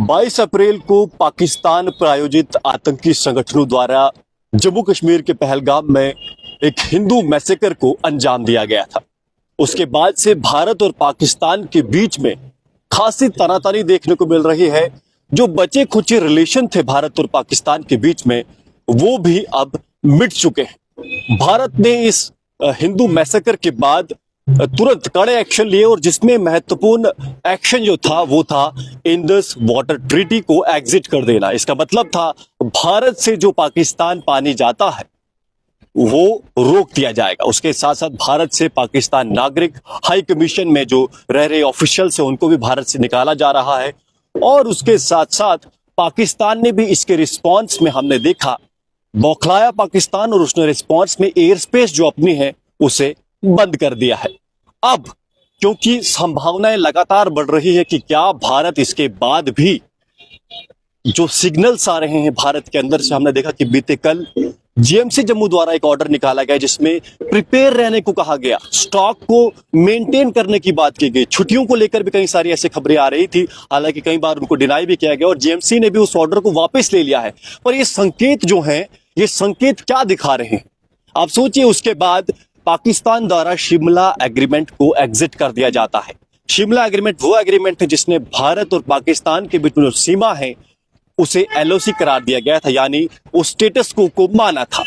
22 अप्रैल को पाकिस्तान प्रायोजित आतंकी संगठनों द्वारा जम्मू कश्मीर के पहलगाम में एक हिंदू मैसेकर को अंजाम दिया गया था। उसके बाद से भारत और पाकिस्तान के बीच में खासी तनातनी देखने को मिल रही है। जो बचे खुचे रिलेशन थे भारत और पाकिस्तान के बीच में, वो भी अब मिट चुके हैं। भारत ने इस हिंदू मैसेकर के बाद तुरंत कड़े एक्शन लिए और जिसमें महत्वपूर्ण एक्शन जो था वो था इंडस वाटर ट्रीटी को एग्जिट कर देना। इसका मतलब था भारत से जो पाकिस्तान पानी जाता है वो रोक दिया जाएगा। उसके साथ साथ भारत से पाकिस्तान नागरिक हाई कमीशन में जो रह रहे ऑफिशियल्स हैं उनको भी भारत से निकाला जा रहा है। और उसके साथ साथ पाकिस्तान ने भी इसके रिस्पॉन्स में हमने देखा बौखलाया पाकिस्तान, और उसने रिस्पॉन्स में एयर स्पेस जो अपनी है उसे बंद कर दिया है। अब क्योंकि संभावनाएं लगातार बढ़ रही है कि क्या भारत इसके बाद भी जो सिग्नल्स आ रहे हैं भारत के अंदर से, हमने देखा कि बीते कल जीएमसी जम्मू द्वारा एक ऑर्डर निकाला गया जिसमें प्रिपेयर रहने को कहा गया, स्टॉक को मेंटेन करने की बात की गई। छुट्टियों को लेकर भी कई सारी ऐसी खबरें आ रही थी, हालांकि कई बार उनको डिनाई भी किया गया और जीएमसी ने भी उस ऑर्डर को वापस ले लिया है। पर ये संकेत जो हैं, ये संकेत क्या दिखा रहे हैं? आप सोचिए, उसके बाद पाकिस्तान द्वारा शिमला एग्रीमेंट को एग्जिट कर दिया जाता है। शिमला एग्रीमेंट वो एग्रीमेंट है जिसने भारत और पाकिस्तान के बीच में जो सीमा है उसे एलओसी करार दिया गया था, यानी उस स्टेटस को माना था।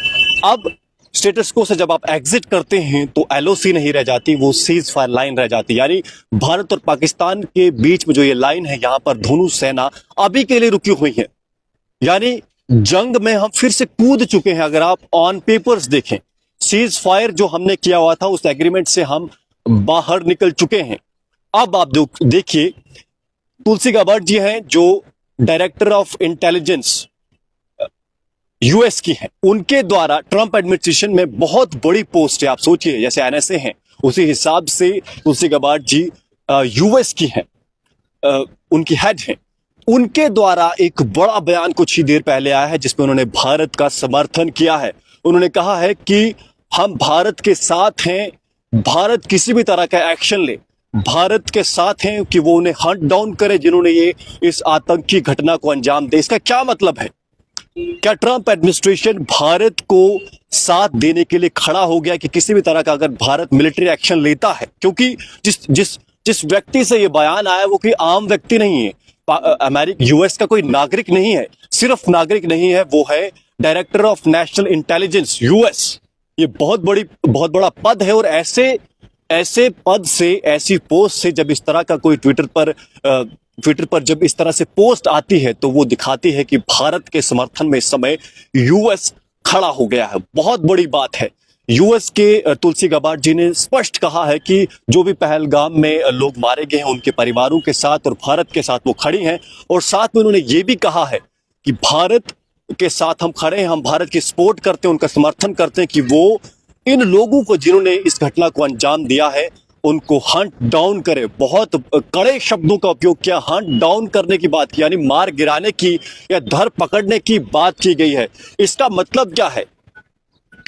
अब स्टेटस को से जब आप एग्जिट करते हैं तो एलओसी नहीं रह जाती, वो सीज फायर लाइन रह जाती। यानी भारत और पाकिस्तान के बीच में जो ये लाइन है, यहां पर दोनों सेना अभी के लिए रुकी हुई है। यानी जंग में हम फिर से कूद चुके हैं। अगर आप ऑन पेपर्स देखें, सीज फायर जो हमने किया हुआ था उस एग्रीमेंट से हम बाहर निकल चुके हैं। अब आप देखिए, तुलसी गाबार्ड जी हैं जो डायरेक्टर ऑफ इंटेलिजेंस यूएस की है, उनके द्वारा ट्रंप एडमिनिस्ट्रेशन में बहुत बड़ी पोस्ट है। आप सोचिए, जैसे एनएसए हैं उसी हिसाब से तुलसी गाबार्ड जी यूएस की हैं, उनकी हेड हैं। उनके द्वारा एक बड़ा बयान कुछ ही देर पहले आया है जिसमें उन्होंने भारत का समर्थन किया है। उन्होंने कहा है कि हम भारत के साथ हैं, भारत किसी भी तरह का एक्शन ले, भारत के साथ हैं कि वो उन्हें हंट डाउन करे जिन्होंने ये इस आतंकी घटना को अंजाम दे। इसका क्या मतलब है? क्या ट्रंप एडमिनिस्ट्रेशन भारत को साथ देने के लिए खड़ा हो गया कि किसी भी तरह का अगर भारत मिलिट्री एक्शन लेता है? क्योंकि जिस व्यक्ति से ये बयान आया वो कोई आम व्यक्ति नहीं है, यूएस का कोई नागरिक नहीं है। सिर्फ नागरिक नहीं है, वो है director of national intelligence US. ये बहुत बड़ा पद है और ऐसे पद से, ऐसी पोस्ट से जब इस तरह का कोई ट्विटर पर जब इस तरह से पोस्ट आती है तो वो दिखाती है कि भारत के समर्थन में इस समय यूएस खड़ा हो गया है। बहुत बड़ी बात है। यूएस के तुलसी गाबार्ड जी ने स्पष्ट कहा है कि जो भी पहलगाम में लोग मारे गए हैं उनके परिवारों के साथ और भारत के साथ वो खड़ी हैं। और साथ में उन्होंने ये भी कहा है कि भारत के साथ हम खड़े हैं, हम भारत की सपोर्ट करते हैं, उनका समर्थन करते हैं कि वो इन लोगों को जिन्होंने इस घटना को अंजाम दिया है उनको हंट डाउन करे। बहुत कड़े शब्दों का उपयोग किया, हंट डाउन करने की बात की, यानी मार गिराने की या धर पकड़ने की बात की गई है। इसका मतलब क्या है?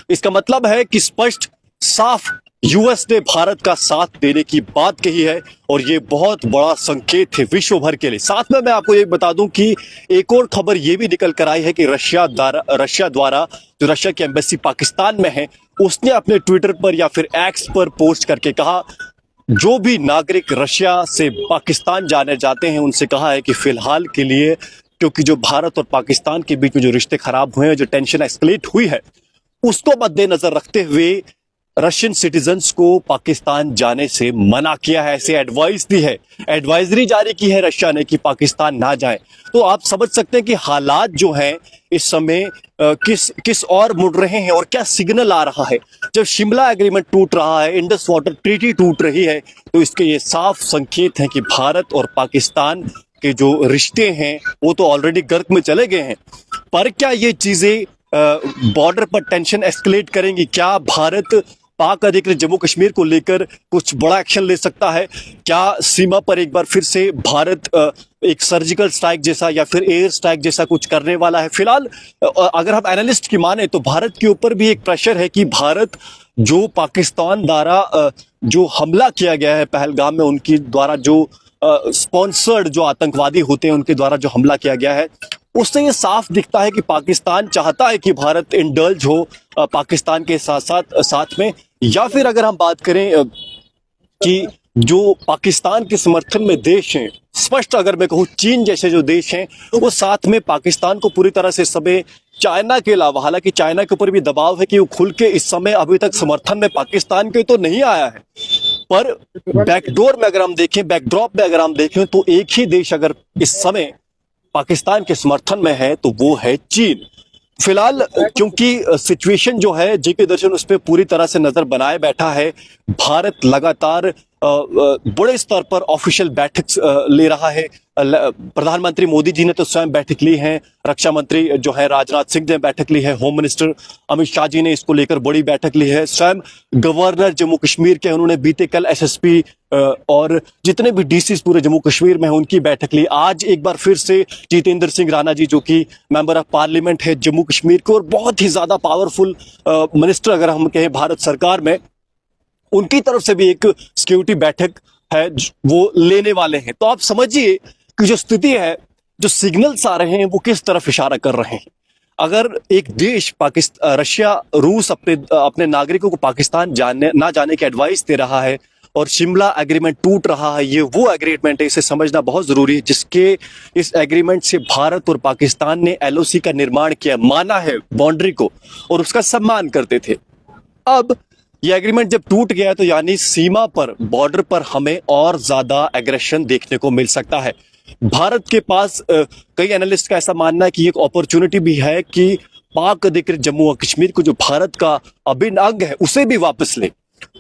इसका मतलब है कि स्पष्ट साफ यूएस ने भारत का साथ देने की बात कही है और ये बहुत बड़ा संकेत है विश्व भर के लिए। साथ में मैं आपको ये बता दूं कि एक और खबर ये भी निकल कर आई है कि रशिया द्वारा जो रशिया की एम्बेसी पाकिस्तान में है उसने अपने ट्विटर पर या फिर एक्स पर पोस्ट करके कहा, जो भी नागरिक रशिया से पाकिस्तान जाने जाते हैं उनसे कहा है कि फिलहाल के लिए, क्योंकि जो भारत और पाकिस्तान के बीच में जो रिश्ते खराब हुए हैं, जो टेंशन एस्केलेट हुई है, उसको मद्देनजर रखते हुए रशियन सिटीजन्स को पाकिस्तान जाने से मना किया है, ऐसे एडवाइस दी है, एडवाइजरी जारी की है रशिया ने कि पाकिस्तान ना जाए। तो आप समझ सकते हैं कि हालात जो हैं इस समय किस और मुड़ रहे हैं और क्या सिग्नल आ रहा है। जब शिमला एग्रीमेंट टूट रहा है, इंडस वाटर ट्रीटी टूट रही है, तो इसके ये साफ संकेत हैं कि भारत और पाकिस्तान के जो रिश्ते हैं वो तो ऑलरेडी गर्क में चले गए हैं। पर क्या ये चीजें बॉर्डर पर टेंशन एस्केलेट करेंगी? क्या भारत पाक अधिकृत जम्मू कश्मीर को लेकर कुछ बड़ा एक्शन ले सकता है? क्या सीमा पर एक बार फिर से भारत एक सर्जिकल स्ट्राइक जैसा या फिर एयर स्ट्राइक जैसा कुछ करने वाला है? फिलहाल अगर हम एनालिस्ट की माने तो भारत के ऊपर भी एक प्रेशर है कि भारत जो पाकिस्तान द्वारा जो हमला किया गया है पहलगाम में, उनकी द्वारा जो स्पॉन्सर्ड जो आतंकवादी होते हैं उनके द्वारा जो हमला किया गया है, उससे ये साफ दिखता है कि पाकिस्तान चाहता है कि भारत इंडल्ज हो पाकिस्तान के साथ साथ साथ में, या फिर अगर हम बात करें कि जो पाकिस्तान के समर्थन में देश हैं, स्पष्ट अगर मैं कहूँ चीन जैसे जो देश हैं, वो साथ में पाकिस्तान को पूरी तरह से समय, चाइना के अलावा, हालांकि चाइना के ऊपर भी दबाव है कि वो खुल के इस समय अभी तक समर्थन में पाकिस्तान के तो नहीं आया है, पर बैकडोर में अगर हम देखें, बैकड्रॉप में अगर हम देखें, तो एक ही देश अगर इस समय पाकिस्तान के समर्थन में है तो वो है चीन। फिलहाल क्योंकि सिचुएशन जो है, जेके दर्शन उस पर पूरी तरह से नजर बनाए बैठा है। भारत लगातार बड़े स्तर पर ऑफिशियल बैठक ले रहा है। प्रधानमंत्री मोदी जी ने तो स्वयं बैठक ली है, रक्षा मंत्री जो है राजनाथ सिंह ने बैठक ली है, होम मिनिस्टर अमित शाह जी ने इसको लेकर बड़ी बैठक ली है, स्वयं गवर्नर जम्मू कश्मीर के उन्होंने बीते कल एसएसपी और जितने भी डीसी पूरे जम्मू कश्मीर में हैं उनकी बैठक ली। आज एक बार फिर से जितेंद्र सिंह राणा जी, जो कि मेंबर ऑफ पार्लियामेंट है जम्मू कश्मीर के और बहुत ही ज्यादा पावरफुल मिनिस्टर अगर हम कहें भारत सरकार में, उनकी तरफ से भी एक सिक्योरिटी बैठक है वो लेने वाले हैं। तो आप समझिए कि जो स्थिति है, जो सिग्नल्स आ रहे हैं वो किस तरफ इशारा कर रहे हैं। अगर एक देश पाकिस्तान, रशिया, रूस अपने नागरिकों को पाकिस्तान ना जाने की एडवाइस दे रहा है और शिमला एग्रीमेंट टूट रहा है, ये वो एग्रीमेंट है, इसे समझना बहुत जरूरी है, जिसके इस एग्रीमेंट से भारत और पाकिस्तान ने एलओसी का निर्माण किया, माना है बाउंड्री को और उसका सम्मान करते थे। अब ये एग्रीमेंट जब टूट गया तो यानी सीमा पर, बॉर्डर पर हमें और ज्यादा एग्रेशन देखने को मिल सकता है। भारत के पास कई एनालिस्ट का ऐसा मानना है कि एक अपॉर्चुनिटी भी है कि पाक अधिकृत जम्मू और कश्मीर को, जो भारत का अभिन्न अंग है, उसे भी वापस ले।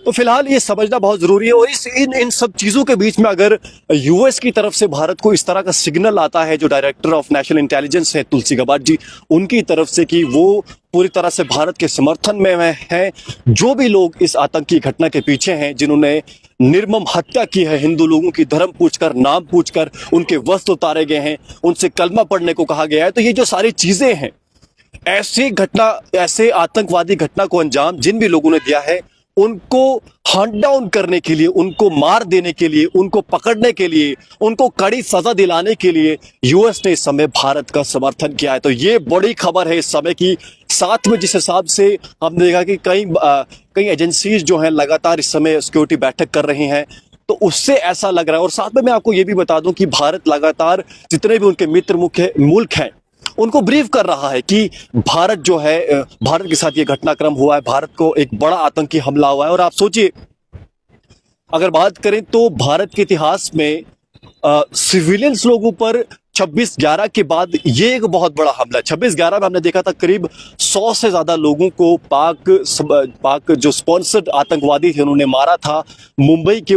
तो फिलहाल ये समझना बहुत जरूरी है। और इन सब चीजों के बीच में अगर यूएस की तरफ से भारत को इस तरह का सिग्नल आता है, जो डायरेक्टर ऑफ नेशनल इंटेलिजेंस है तुलसी गबार्ड जी, उनकी तरफ से कि वो पूरी तरह से भारत के समर्थन में हैं, जो भी लोग इस आतंकी घटना के पीछे हैं, जिन्होंने निर्मम हत्या की है, हिंदू लोगों की धर्म पूछकर, नाम पूछकर उनके वस्त्र उतारे गए हैं, उनसे कलमा पढ़ने को कहा गया है, तो ये जो सारी चीजें हैं, ऐसी घटना, ऐसे आतंकवादी घटना को अंजाम जिन भी लोगों ने दिया है, उनको हंट डाउन करने के लिए, उनको मार देने के लिए, उनको पकड़ने के लिए, उनको कड़ी सजा दिलाने के लिए यूएस ने इस समय भारत का समर्थन किया है। तो ये बड़ी खबर है इस समय की। साथ में जिस हिसाब से हमने देखा कि कई एजेंसीज जो हैं लगातार इस समय सिक्योरिटी बैठक कर रही हैं, तो उससे ऐसा लग रहा है। और साथ में मैं आपको ये भी बता दूं कि भारत लगातार जितने भी उनके मित्र मुख्य मुल्क हैं उनको ब्रीफ कर रहा है कि भारत जो है, भारत के साथ ये घटनाक्रम हुआ है, भारत को एक बड़ा आतंकी हमला हुआ है। और आप सोचिए, अगर बात करें तो भारत के इतिहास में सिविलियंस लोगों पर 26/11 के बाद ये एक बहुत बड़ा हमला। 26/11 में हमने देखा था करीब 100 से ज्यादा लोगों को पाक जो स्पॉन्सर्ड आतंकवादी थे उन्होंने मारा था। मुंबई के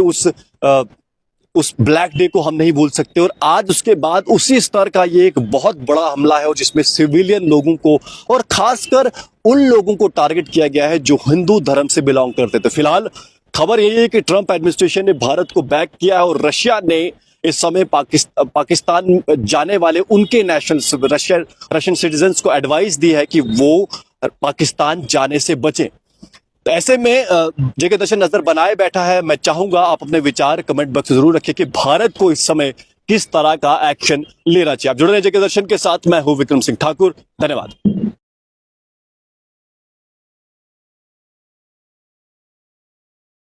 उस ब्लैक डे को हम नहीं भूल सकते। और आज उसके बाद उसी स्तर का ये एक बहुत बड़ा हमला है और जिसमें सिविलियन लोगों को और खासकर उन लोगों को टारगेट किया गया है जो हिंदू धर्म से बिलोंग करते थे। फिलहाल खबर यही है कि ट्रंप एडमिनिस्ट्रेशन ने भारत को बैक किया है और रशिया ने इस समय पाकिस्तान जाने वाले उनके रशियन सिटीजन्स को एडवाइस दी है कि वो पाकिस्तान जाने से बचें। तो ऐसे में जेके दर्शन नजर बनाए बैठा है। मैं चाहूंगा आप अपने विचार कमेंट बॉक्स में जरूर रखिए कि भारत को इस समय किस तरह का एक्शन लेना चाहिए। आप जुड़े रहे जेके दर्शन के साथ, मैं हूं विक्रम सिंह ठाकुर। धन्यवाद।